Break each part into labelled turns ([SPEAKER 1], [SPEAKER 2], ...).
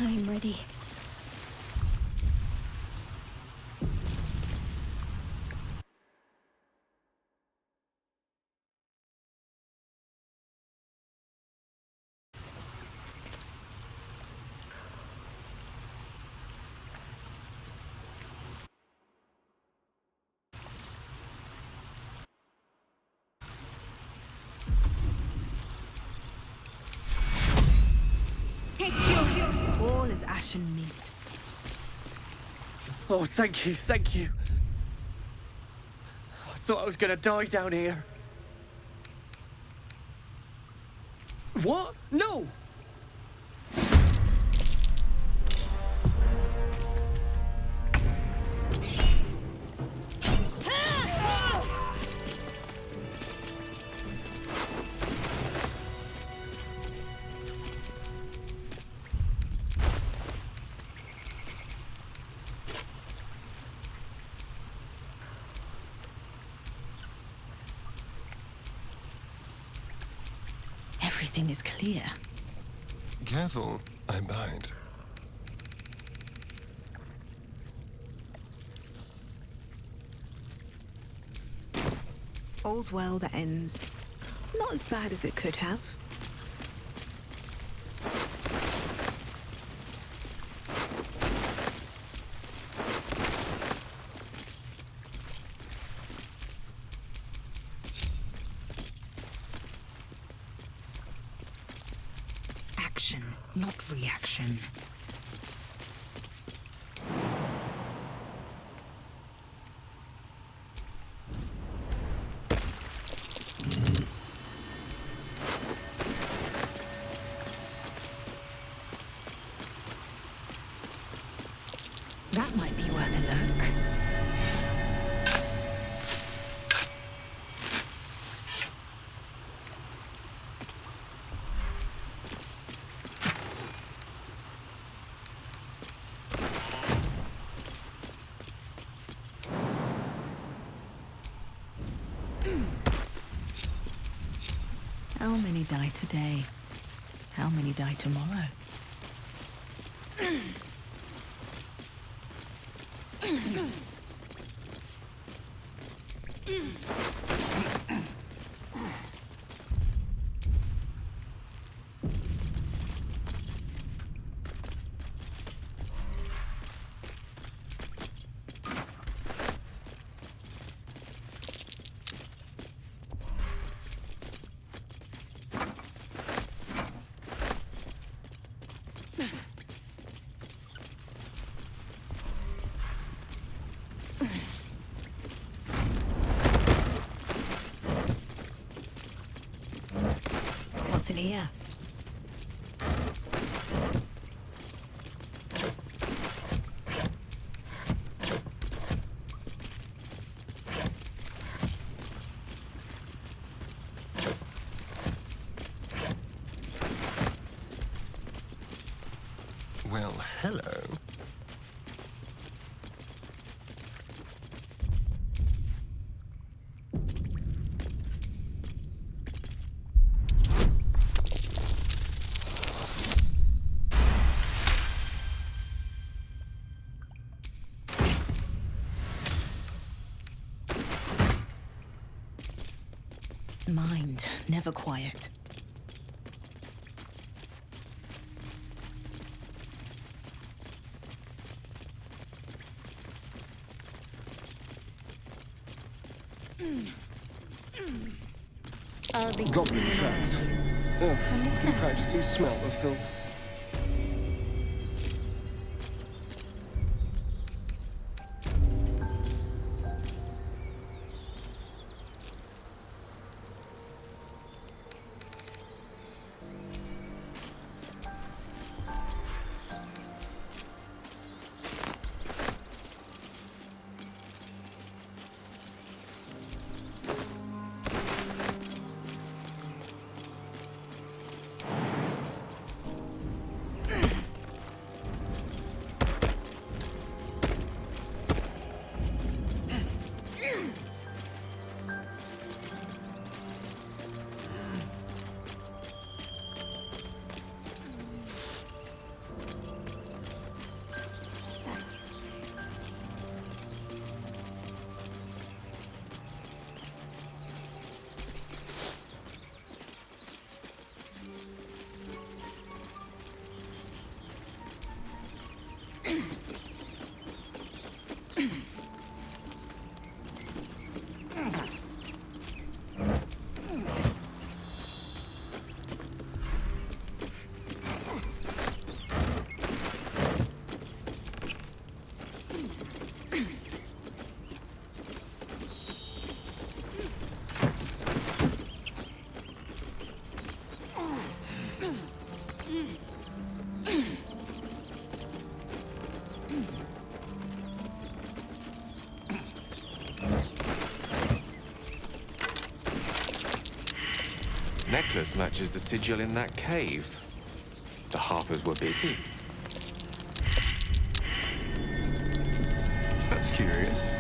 [SPEAKER 1] I'm ready.
[SPEAKER 2] All is ashen meat.
[SPEAKER 3] Oh, thank you, thank you. I thought I was gonna die down here. What? No!
[SPEAKER 2] Everything is clear.
[SPEAKER 4] Careful, I bite.
[SPEAKER 2] All's well that ends not as bad as it could have.
[SPEAKER 5] Action, not reaction. That might be worth a look.
[SPEAKER 2] How many die today? How many die tomorrow? What's in here?
[SPEAKER 4] Well, hello.
[SPEAKER 2] Mind, never quiet.
[SPEAKER 1] I'll be
[SPEAKER 3] Goblin
[SPEAKER 1] keeping an eye
[SPEAKER 3] tracks.
[SPEAKER 1] on you.
[SPEAKER 3] Ugh, you can
[SPEAKER 1] Understand?
[SPEAKER 3] practically smell the filth.
[SPEAKER 6] Necklace matches the sigil in that cave. The harpers were busy. That's curious.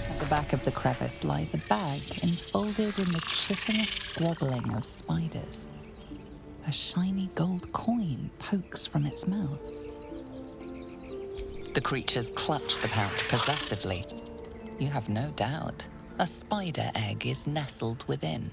[SPEAKER 5] At the back of the crevice lies a bag enfolded in the chitinous squabbling of spiders. A shiny gold coin pokes from its mouth. The creatures clutch the pouch possessively. You have no doubt a spider egg is nestled within.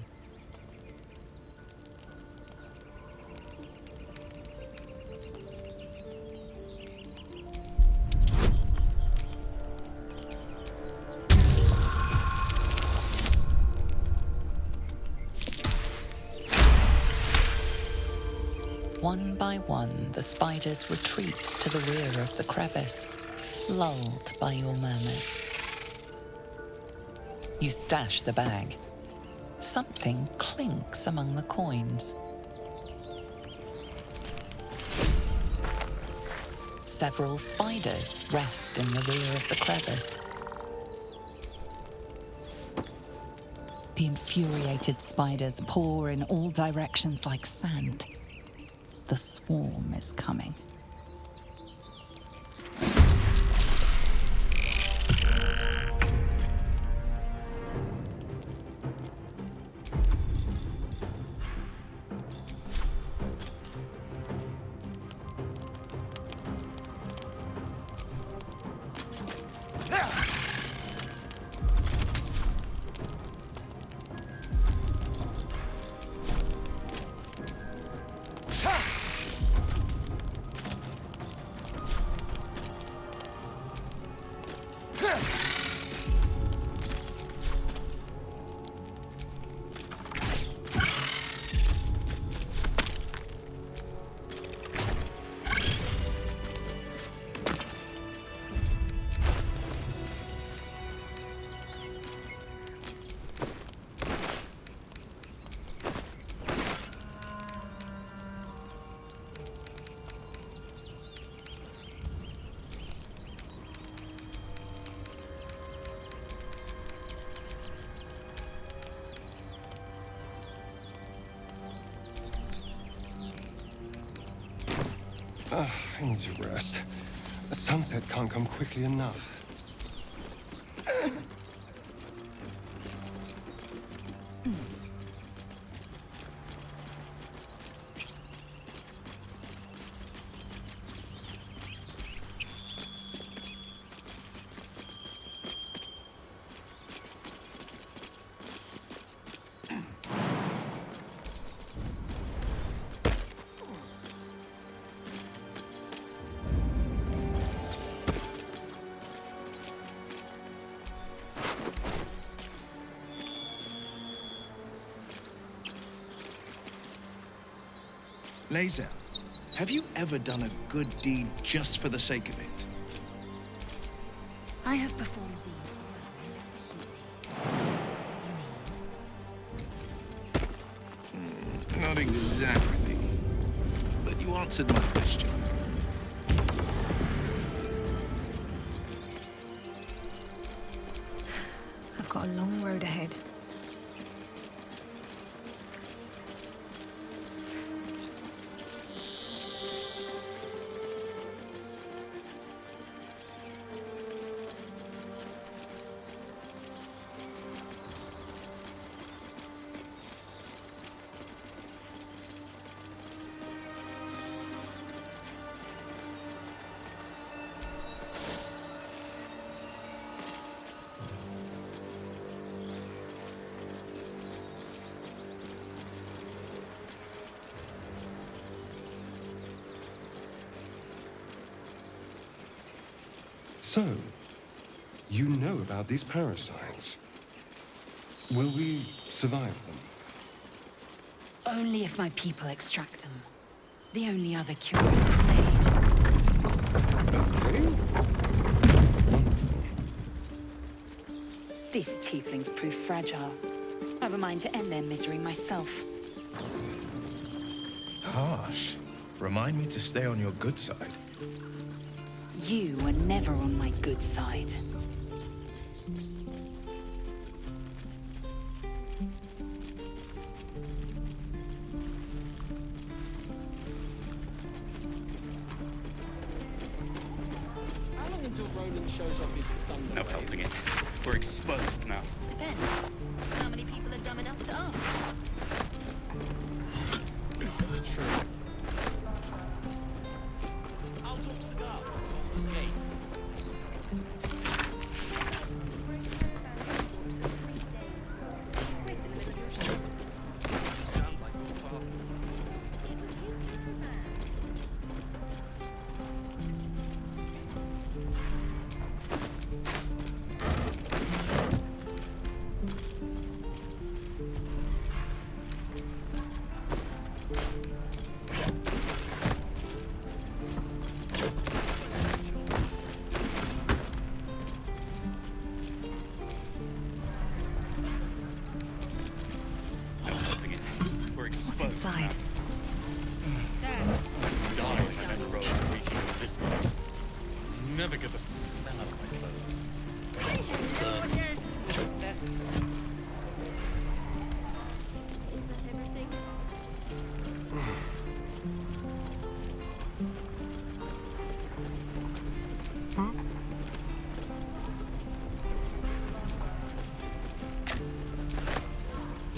[SPEAKER 5] One by one, the spiders retreat to the rear of the crevice, lulled by your murmurs. You stash the bag. Something clinks among the coins. Several spiders rest in the rear of the crevice. The infuriated spiders pour in all directions like sand. The swarm is coming.
[SPEAKER 4] I need to rest. The sunset can't come quickly enough.
[SPEAKER 7] Laser, have you ever done a good deed just for the sake of it?
[SPEAKER 1] I have performed deeds well and efficiently. Is this what you mean?
[SPEAKER 7] Not exactly. But you answered my question.
[SPEAKER 2] I've got a long road ahead.
[SPEAKER 4] So, You know about these parasites. Will we survive them?
[SPEAKER 1] Only if my people extract them. The only other cure is the blade.
[SPEAKER 4] Okay. Wonderful.
[SPEAKER 1] These tieflings prove fragile. I've a mind to end their misery myself.
[SPEAKER 7] Harsh. Remind me to stay on your good side.
[SPEAKER 1] You were never on my good side.
[SPEAKER 3] How long until Roland shows off his thunder?
[SPEAKER 8] No helping it. We're exposed now.
[SPEAKER 1] Depends. How many people are dumb enough to ask?
[SPEAKER 8] I'll talk to the guard. This gate. Sound like your father. No helping it. We're
[SPEAKER 2] What's
[SPEAKER 8] exposed
[SPEAKER 2] inside?
[SPEAKER 8] now. Die if I never roll the reeking of this place. Never get the smell out of my clothes.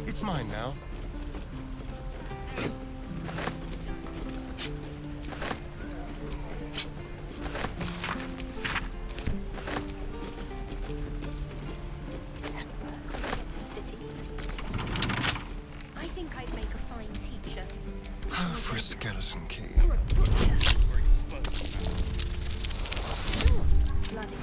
[SPEAKER 4] It's mine now.
[SPEAKER 9] I think I'd make a fine teacher.
[SPEAKER 4] Oh, for a skeleton key.
[SPEAKER 8] We're exposed now.
[SPEAKER 9] Bloody.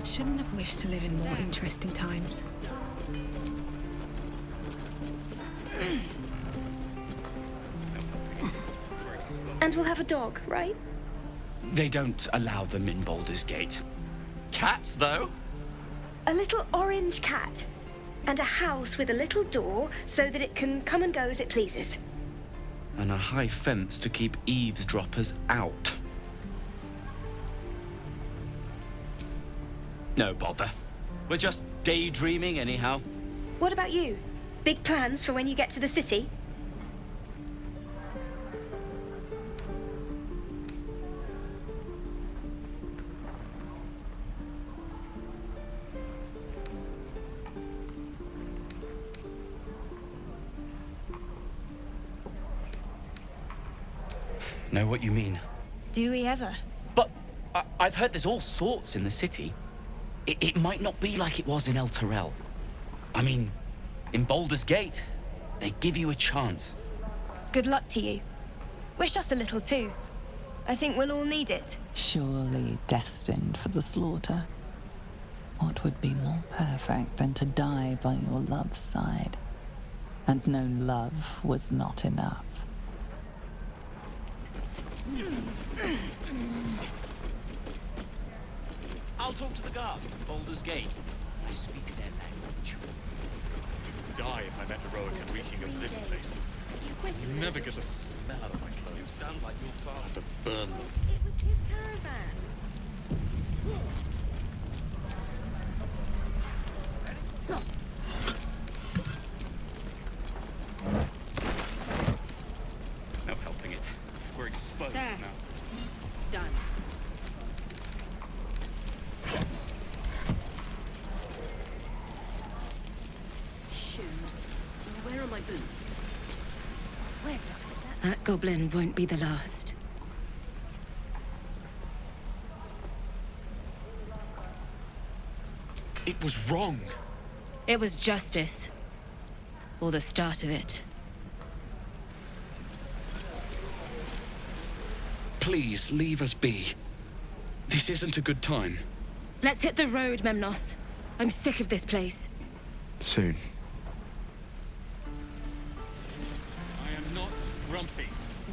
[SPEAKER 2] Shouldn't have wished to live in more interesting times.
[SPEAKER 9] And we'll have a dog, right?
[SPEAKER 8] They don't allow them in Baldur's Gate. Cats, though?
[SPEAKER 9] A little orange cat. And a house with a little door so that it can come and go as it pleases.
[SPEAKER 8] And a high fence to keep eavesdroppers out. No bother. We're just daydreaming anyhow.
[SPEAKER 9] What about you? Big plans for when you get to the city?
[SPEAKER 8] Know what you mean.
[SPEAKER 9] Do we ever?
[SPEAKER 8] But I've heard there's all sorts in the city. It might not be like it was in El Terrell. I mean, in Baldur's Gate, they give you a chance.
[SPEAKER 9] Good luck to you. Wish us a little too. I think we'll all need it.
[SPEAKER 5] Surely destined for the slaughter. What would be more perfect than to die by your love's side? And no love was not enough.
[SPEAKER 8] I'll talk to the guards at Baldur's Gate. I speak their language. Die if I met heroic and reeking of this place. Never get the smell out of my clothes. You sound like your father. Have to burn them.
[SPEAKER 9] It was his caravan.
[SPEAKER 7] exposed
[SPEAKER 1] There.
[SPEAKER 7] now.
[SPEAKER 1] Done.
[SPEAKER 10] Shoes. Where are my boots?
[SPEAKER 1] Where did I put that? That goblin won't be the last.
[SPEAKER 7] It was wrong.
[SPEAKER 1] It was justice. Or the start of it.
[SPEAKER 11] Please, leave us be. This isn't a good time.
[SPEAKER 1] Let's hit the road, Memnos. I'm sick of this place.
[SPEAKER 6] Soon.
[SPEAKER 8] I am not grumpy.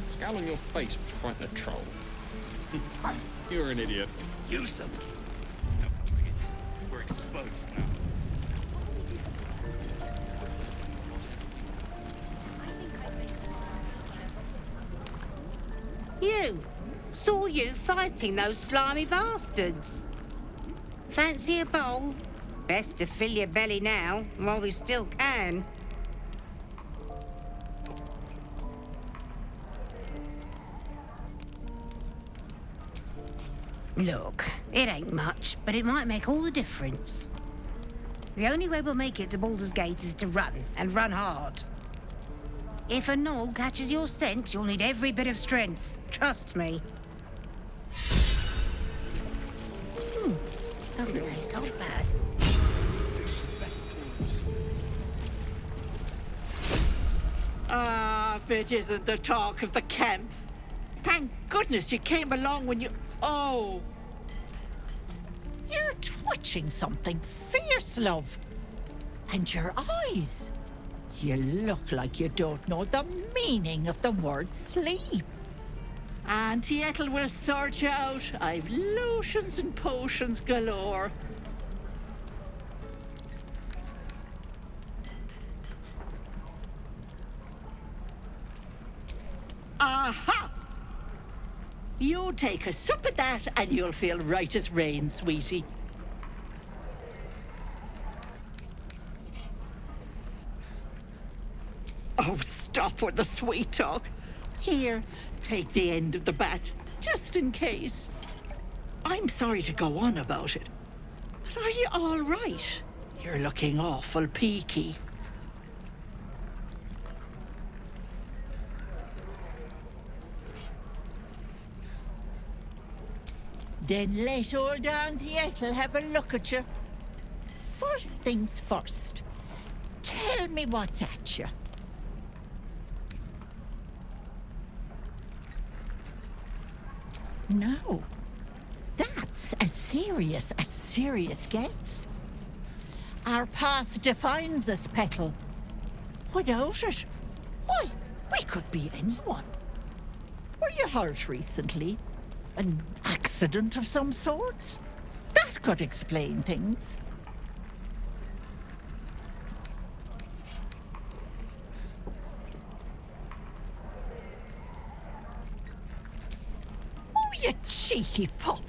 [SPEAKER 3] Scowl on your face would frighten a troll.
[SPEAKER 8] You're an idiot.
[SPEAKER 7] Use them. No, we're exposed now.
[SPEAKER 12] You! Saw you fighting those slimy bastards. Fancy a bowl? Best to fill your belly now, while we still can.
[SPEAKER 10] Look, it ain't much, but it might make all the difference. The only way we'll make it to Baldur's Gate is to run, and run hard. If a gnoll catches your scent, you'll need every bit of strength. Trust me. Doesn't taste half bad.
[SPEAKER 13] Ah, if it isn't the talk of the camp. Thank goodness you came along when you... Oh. You're twitching something fierce, love. And your eyes. You look like you don't know the meaning of the word sleep. Auntie Ethel will sort you out. I've lotions and potions galore. Aha! You take a sup of that and you'll feel right as rain, sweetie. Oh, stop with the sweet talk. Here, take the end of the bat, just in case. I'm sorry to go on about it, but are you all right? You're looking awful peaky. Then let old Auntie Ethel have a look at you. First things first. Tell me what's at you. No. That's as serious gets. Our past defines us, Petal. Without it, why, we could be anyone. Were you hurt recently? An accident of some sorts? That could explain things. Oh, you cheeky pup.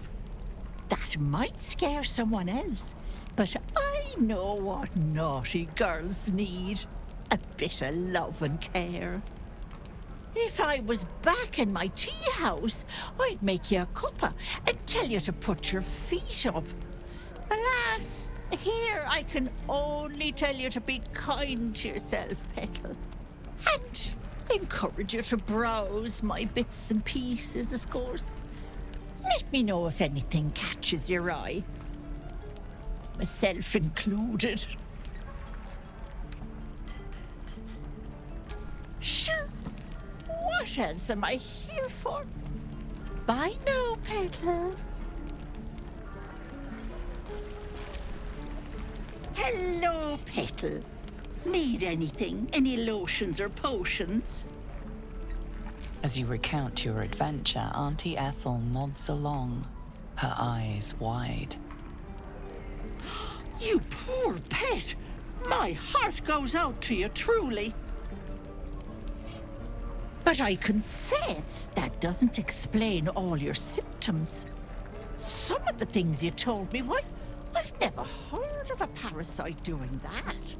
[SPEAKER 13] That might scare someone else, but I know what naughty girls need. A bit of love and care. If I was back in my tea house, I'd make you a cuppa and tell you to put your feet up. Alas, here I can only tell you to be kind to yourself, Petal. And encourage you to browse my bits and pieces, of course. Let me know if anything catches your eye. Myself included. Sure. What else am I here for? Bye now, Petal. Hello, Petal. Need anything? Any lotions or potions?
[SPEAKER 5] As you recount your adventure, Auntie Ethel nods along, her eyes wide.
[SPEAKER 13] You poor pet! My heart goes out to you, truly. But I confess that doesn't explain all your symptoms. Some of the things you told me, why, I've never heard of a parasite doing that.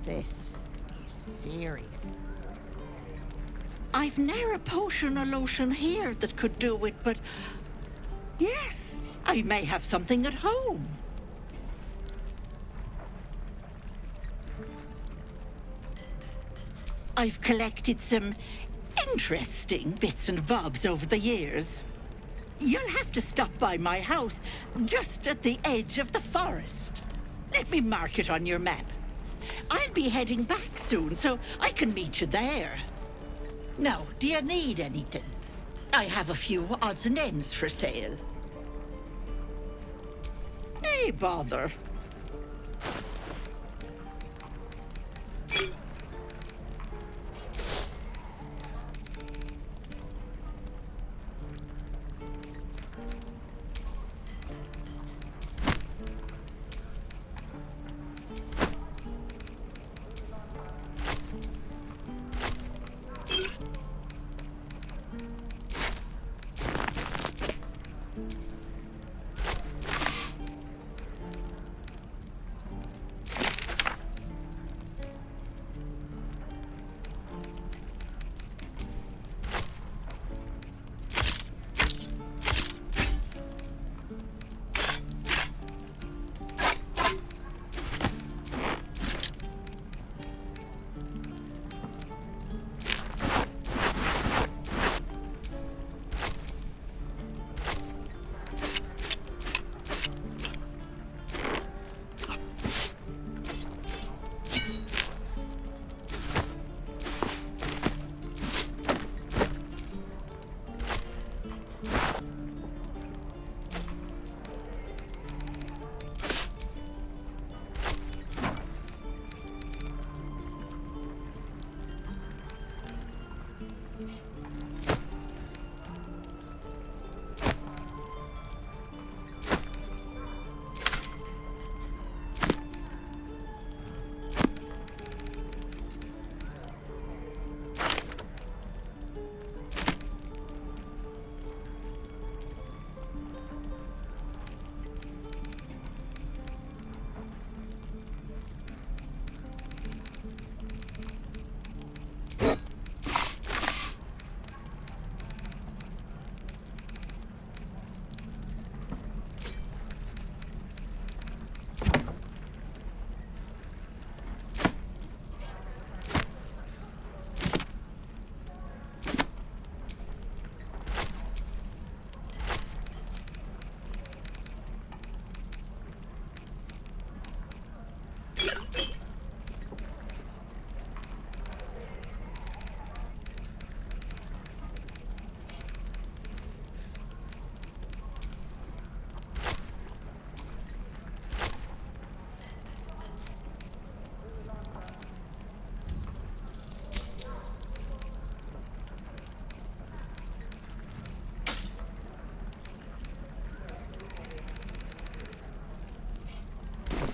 [SPEAKER 13] This is serious. I've ne'er a potion or lotion here that could do it, but yes, I may have something at home. I've collected some interesting bits and bobs over the years. You'll have to stop by my house, just at the edge of the forest. Let me mark it on your map. I'll be heading back soon, so I can meet you there. Now, do you need anything? I have a few odds and ends for sale. Nay, bother.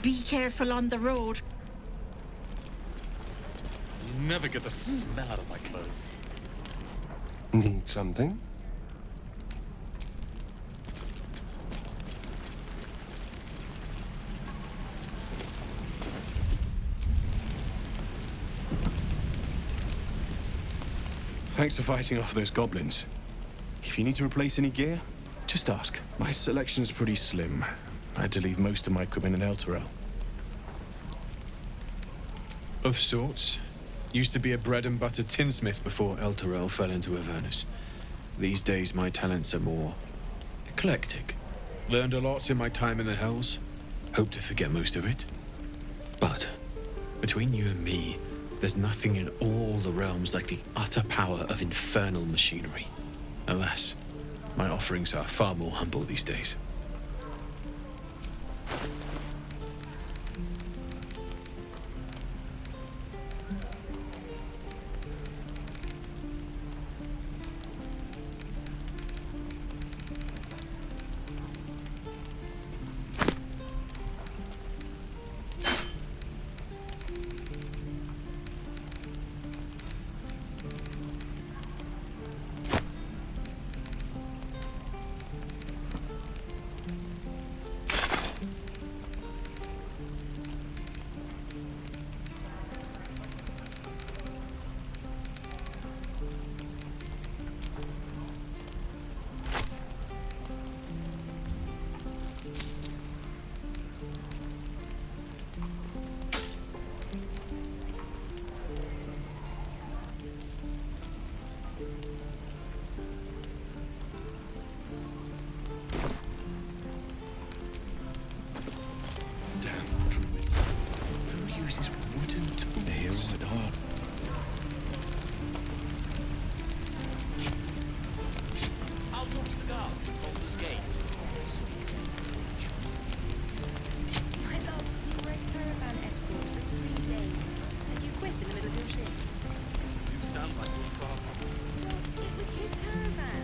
[SPEAKER 13] Be careful on the road.
[SPEAKER 8] You never get the smell out of my clothes.
[SPEAKER 4] Need something?
[SPEAKER 11] Thanks for fighting off those goblins. If you need to replace any gear, just ask. My selection's pretty slim. I had to leave most of my equipment in Elturel.
[SPEAKER 14] Of sorts. Used to be a bread and butter tinsmith before Elturel fell into Avernus. These days my talents are more eclectic. Learned a lot in my time in the Hells. Hope to forget most of it. But between you and me, there's nothing in all the realms like the utter power of infernal machinery. Alas, my offerings are far more humble these days.
[SPEAKER 8] like your father.
[SPEAKER 9] It was his caravan.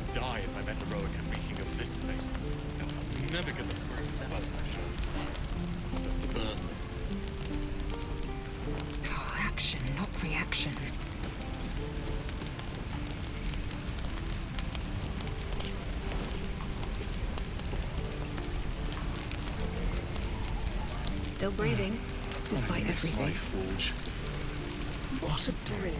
[SPEAKER 8] I'd die if I met a Rowan reeking of this place. I'll never get the smell of my clothes.
[SPEAKER 1] Oh, action, not reaction.
[SPEAKER 2] Still breathing, despite everything.
[SPEAKER 11] Life forge.
[SPEAKER 2] What a thrill.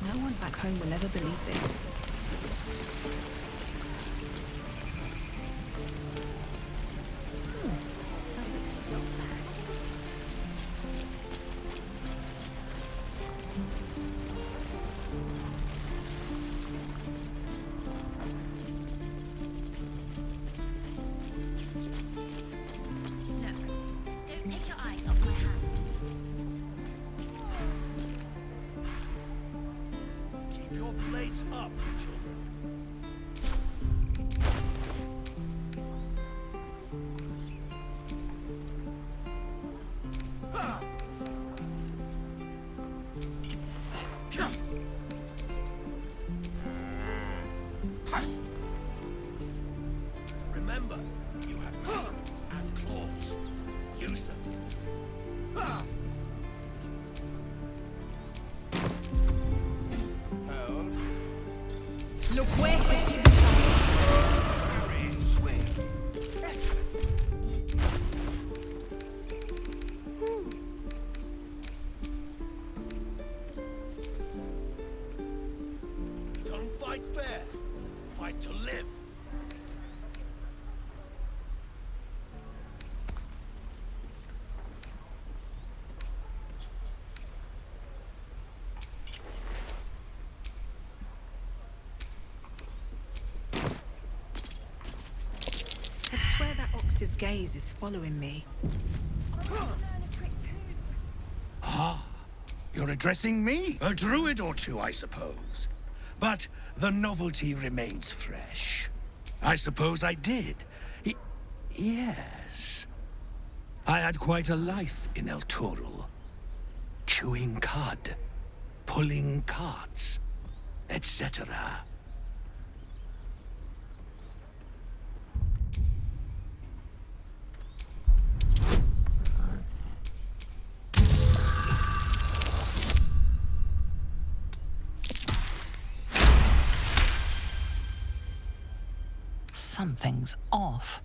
[SPEAKER 2] No one back home will ever believe this.
[SPEAKER 15] Don't take your eyes off my hands.
[SPEAKER 7] Keep your blades up, children. Remember, you have teeth and claws. Use them.
[SPEAKER 13] Look where c'est
[SPEAKER 7] Parry, swing. Don't fight fair. Fight to live.
[SPEAKER 2] I'd swear that ox's gaze is following me.
[SPEAKER 7] Ah, you're addressing me? A druid or two, I suppose. But the novelty remains fresh. I suppose I did. Yes. I had quite a life in El Turul. Chewing cud, pulling carts, etc.
[SPEAKER 5] Something's off.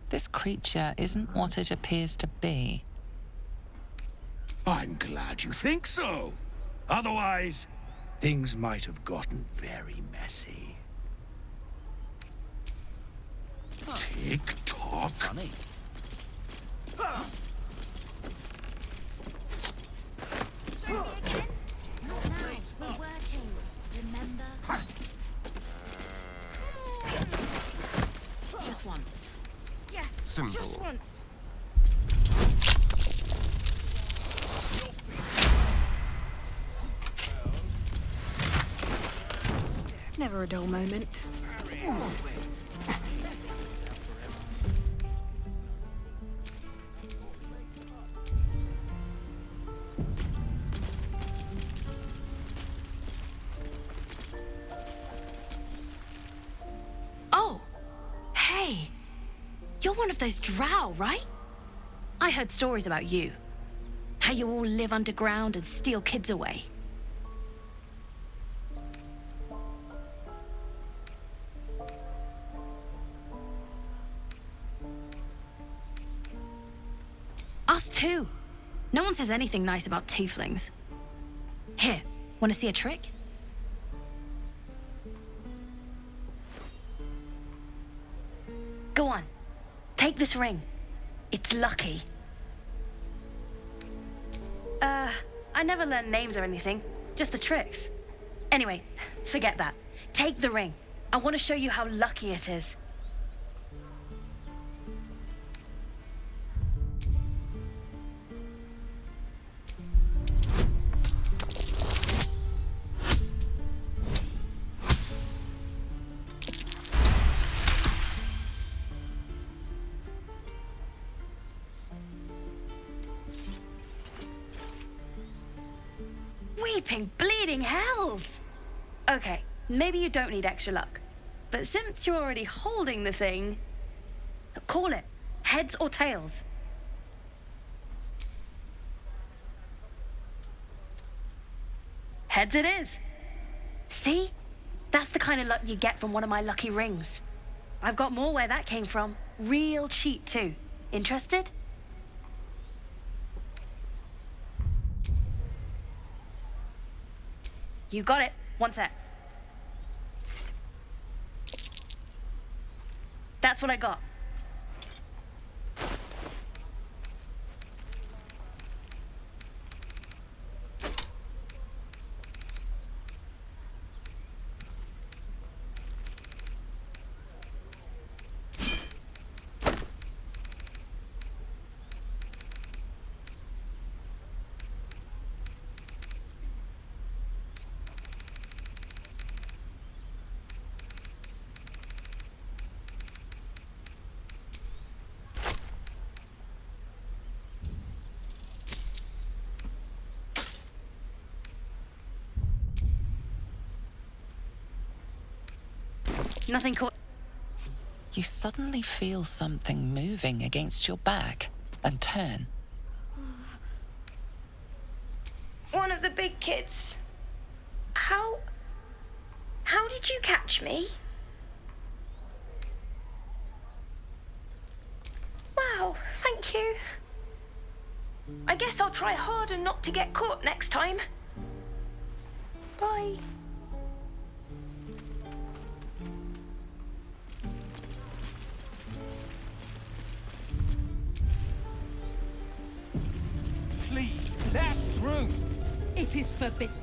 [SPEAKER 5] This creature isn't what it appears to be.
[SPEAKER 7] I'm glad you think so. Otherwise, things might have gotten very messy. Tick-tock.
[SPEAKER 3] Funny.
[SPEAKER 15] We're working. Remember?
[SPEAKER 1] Just once.
[SPEAKER 9] Yeah,
[SPEAKER 4] Simple.
[SPEAKER 9] just once.
[SPEAKER 2] Never a dull moment.
[SPEAKER 15] Oh! Hey! You're one of those drow, right? I heard stories about you. How you all live underground and steal kids away. Us too. No one says anything nice about tieflings. Here, want to see a trick? Go on. Take this ring. It's lucky. I never learned names or anything. Just the tricks. Anyway, forget that. Take the ring. I want to show you how lucky it is. Weeping, bleeding hells! Okay, maybe you don't need extra luck. But since you're already holding the thing, call it. Heads or tails? Heads it is. See? That's the kind of luck you get from one of my lucky rings. I've got more where that came from. Real cheap, too. Interested? You got it. One sec. That's what I got. Nothing caught.
[SPEAKER 5] You suddenly feel something moving against your back and turn.
[SPEAKER 9] One of the big kids. How did you catch me? Wow, thank you. I guess I'll try harder not to get caught next time. Bye.
[SPEAKER 3] Please, let us through.
[SPEAKER 16] It is forbidden.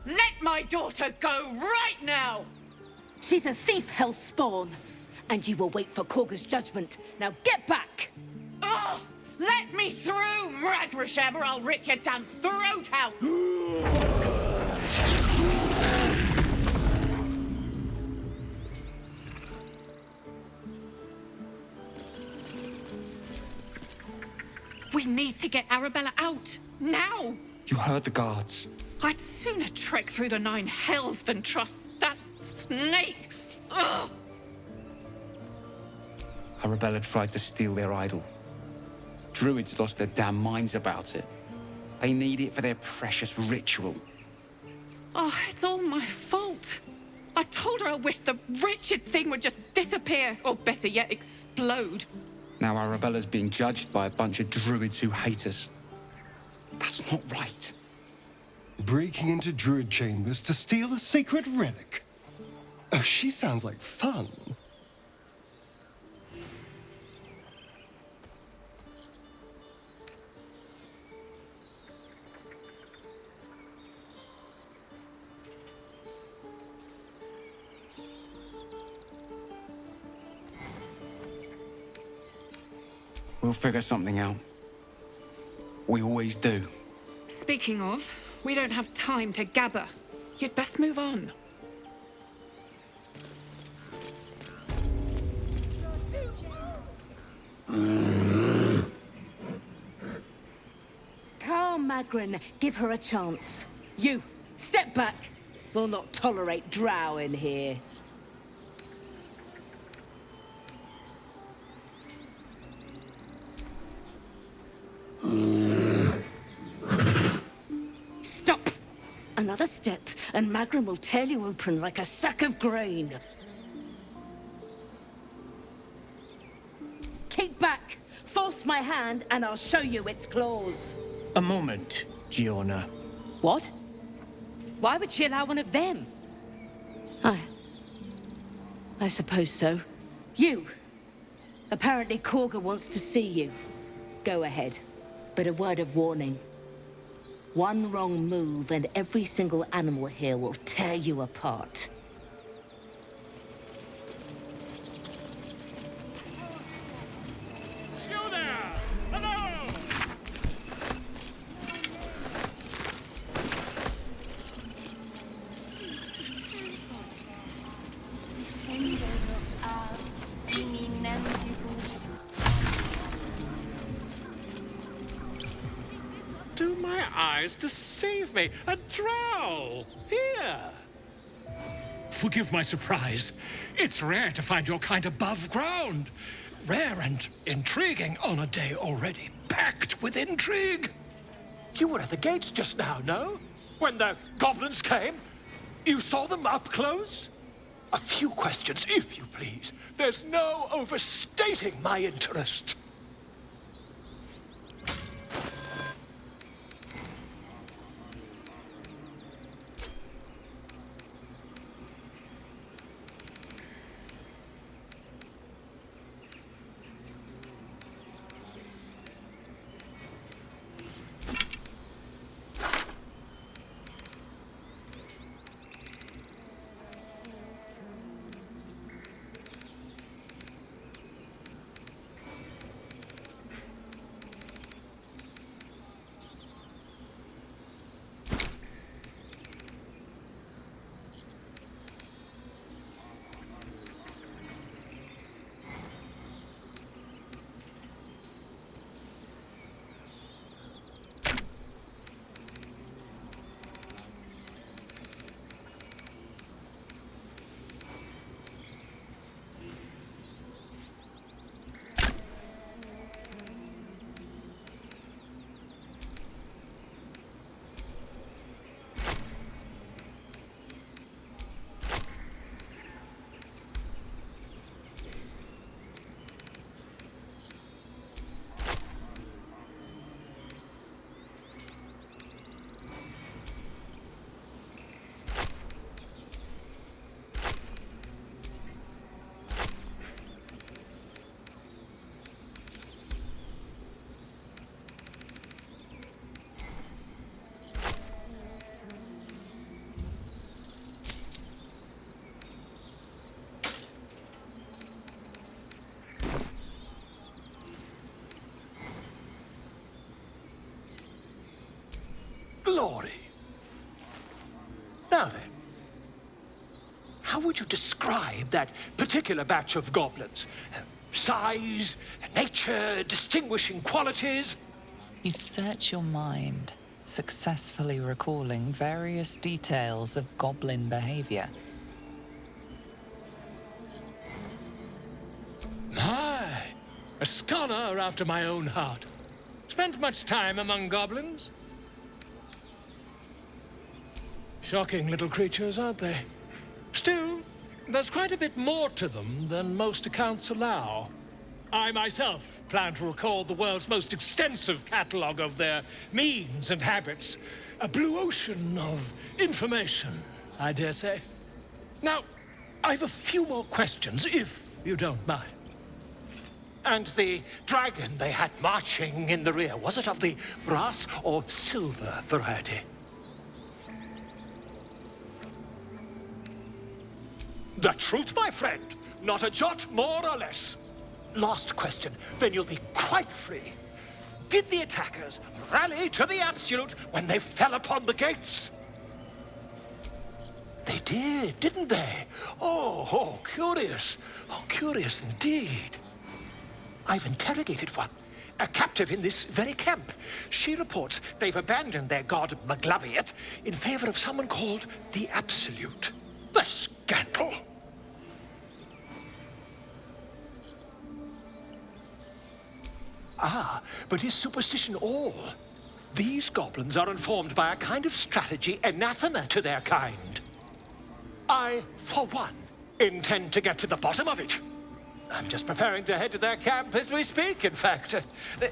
[SPEAKER 17] Let my daughter go right now!
[SPEAKER 16] She's a thief, hellspawn. And you will wait for Korga's judgment. Now get back!
[SPEAKER 17] Oh, let me through, Mragrasham, or I'll rip your damn throat out! We need to get Arabella out, now!
[SPEAKER 3] You heard the guards.
[SPEAKER 17] I'd sooner trek through the 9 hells than trust that snake! Ugh!
[SPEAKER 3] Arabella tried to steal their idol. Druids lost their damn minds about it. They need it for their precious ritual.
[SPEAKER 17] Oh, it's all my fault. I told her I wished the wretched thing would just disappear, or better yet, explode.
[SPEAKER 3] Now Arabella's being judged by a bunch of druids who hate us. That's not right.
[SPEAKER 4] Breaking into druid chambers to steal a secret relic. Oh, she sounds like fun.
[SPEAKER 3] We'll figure something out. We always do.
[SPEAKER 17] Speaking of, we don't have time to gather. You'd best move on.
[SPEAKER 16] Carl Magrin, give her a chance. You, step back. We'll not tolerate drow in here. Stop! Another step, and Magrin will tear you open like a sack of grain. Keep back! Force my hand, and I'll show you its claws.
[SPEAKER 18] A moment, Giona.
[SPEAKER 16] What? Why would she allow one of them? I suppose so. You! Apparently Korga wants to see you. Go ahead. But a word of warning. One wrong move and every single animal here will tear you apart.
[SPEAKER 7] You there! Hello! Do my
[SPEAKER 19] My eyes deceive me. A drow! Here!
[SPEAKER 7] Forgive my surprise. It's rare to find your kind above ground. Rare and intriguing on a day already packed with intrigue.
[SPEAKER 19] You were at the gates just now, no? When the goblins came? You saw them up close? A few questions, if you please. There's no overstating my interest. Glory. Now then, how would you describe that particular batch of goblins? Size, nature, distinguishing qualities?
[SPEAKER 5] You search your mind, successfully recalling various details of goblin behavior.
[SPEAKER 19] My, a scholar after my own heart. Spent much time among goblins? Shocking little creatures, aren't they? Still, there's quite a bit more to them than most accounts allow. I myself plan to record the world's most extensive catalogue of their means and habits. A blue ocean of information, I dare say. Now, I've a few more questions, if you don't mind. And the dragon they had marching in the rear, was it of the brass or silver variety? The truth, my friend. Not a jot more or less. Last question, then you'll be quite free. Did the attackers rally to the absolute when they fell upon the gates? They did, didn't they? Oh, curious. Oh, curious indeed. I've interrogated one, a captive in this very camp. She reports they've abandoned their god Maglabiet in favor of someone called the Absolute. The scandal! Ah, but is superstition all? These goblins are informed by a kind of strategy anathema to their kind. I, for one, intend to get to the bottom of it. I'm just preparing to head to their camp as we speak, in fact.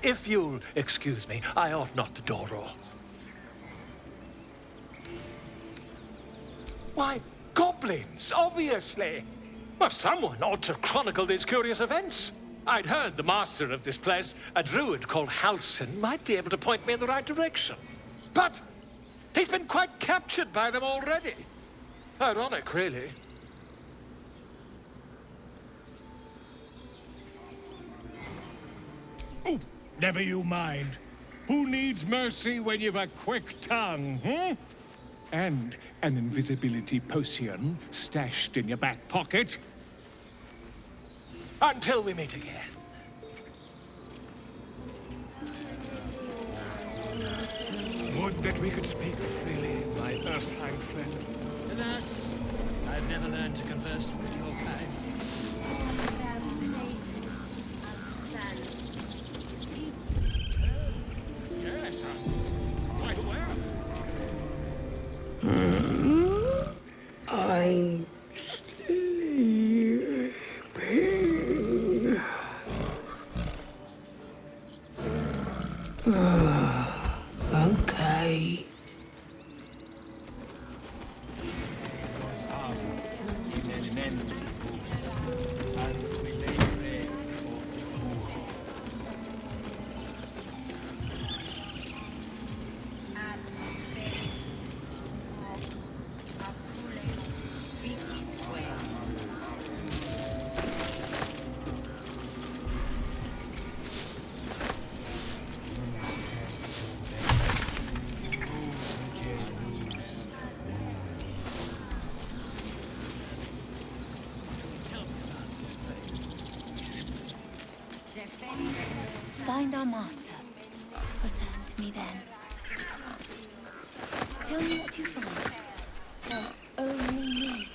[SPEAKER 19] If you'll excuse me, I ought not to door roll. Why, goblins, obviously. Well, someone ought to chronicle these curious events. I'd heard the master of this place, a druid called Halsin, might be able to point me in the right direction. But he's been quite captured by them already. Ironic, really.
[SPEAKER 7] Oh, never you mind. Who needs mercy when you've a quick tongue, hmm? And an invisibility potion stashed in your back pocket.
[SPEAKER 19] Until we meet again.
[SPEAKER 7] Would
[SPEAKER 19] that we could speak freely, my Ursine friend.
[SPEAKER 18] Alas, I've never learned to converse with your kind.
[SPEAKER 19] Yes, I'm quite aware.
[SPEAKER 20] I'm sleeping. Okay.
[SPEAKER 9] Find our master. Return to me then. Tell me what you find. Tell only me.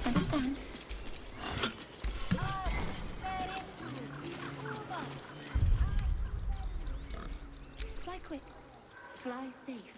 [SPEAKER 9] Understand? Fly quick. Fly safe.